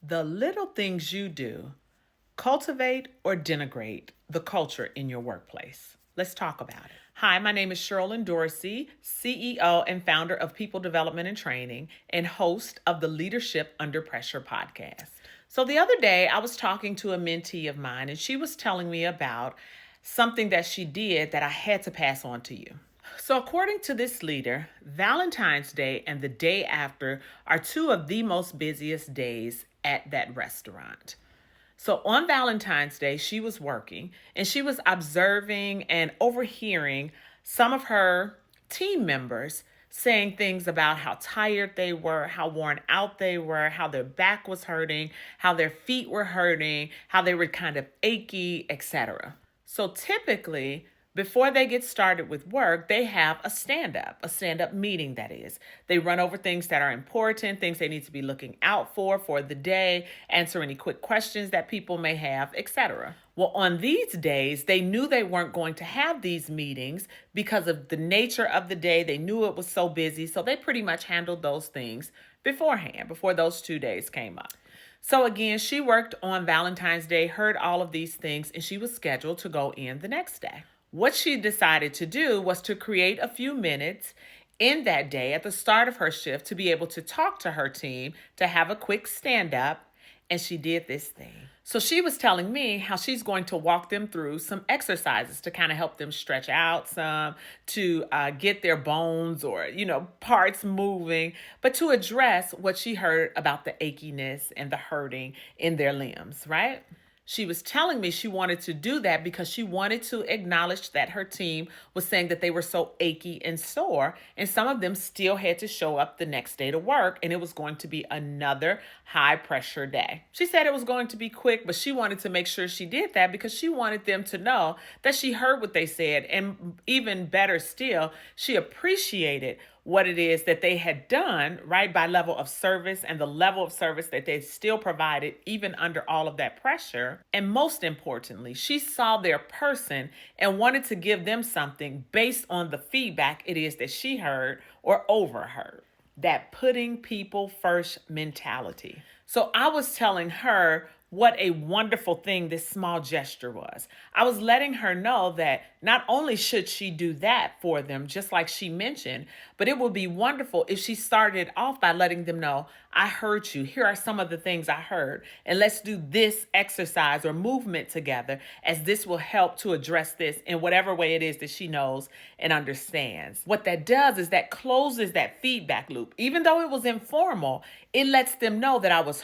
The little things you do cultivate or denigrate the culture in your workplace. Let's talk about it. Hi, my name is Sherilyn Dorsey, CEO and founder of People Development and Training, and host of the Leadership Under Pressure podcast. So, the other day, I was talking to a mentee of mine, and she was telling me about something that she did that I had to pass on to you. So, according to this leader, Valentine's Day and the day after are two of the most busiest days at that restaurant. So on Valentine's Day, she was working and she was observing and overhearing some of her team members saying things about how tired they were, how worn out they were, how their back was hurting, how their feet were hurting, how they were kind of achy, etc. So typically, before they get started with work, they have a a stand up meeting, that is. They run over things that are important, things they need to be looking out for the day, answer any quick questions that people may have, etc. Well, on these days, they knew they weren't going to have these meetings because of the nature of the day. They knew it was so busy, so they pretty much handled those things beforehand, before those 2 days came up. So again, she worked on Valentine's Day, heard all of these things, and she was scheduled to go in the next day. What she decided to do was to create a few minutes in that day at the start of her shift to be able to talk to her team, to have a quick stand up, and she did this thing. So she was telling me how she's going to walk them through some exercises to kind of help them stretch out some, to get their bones or, parts moving, but to address what she heard about the achiness and the hurting in their limbs, right? She was telling me she wanted to do that because she wanted to acknowledge that her team was saying that they were so achy and sore, and some of them still had to show up the next day to work, and it was going to be another high pressure day. She said it was going to be quick, but she wanted to make sure she did that because she wanted them to know that she heard what they said, and even better still, she appreciated what it is that they had done, right, by level of service and the level of service that they still provided, even under all of that pressure. And most importantly, she saw their person and wanted to give them something based on the feedback it is that she heard or overheard. That putting people first mentality. So I was telling her what a wonderful thing this small gesture was. I was letting her know that not only should she do that for them, just like she mentioned, but it would be wonderful if she started off by letting them know, I heard you. Here are some of the things I heard. And let's do this exercise or movement together, as this will help to address this in whatever way it is that she knows and understands. What that does is that closes that feedback loop. Even though it was informal, it lets them know that I was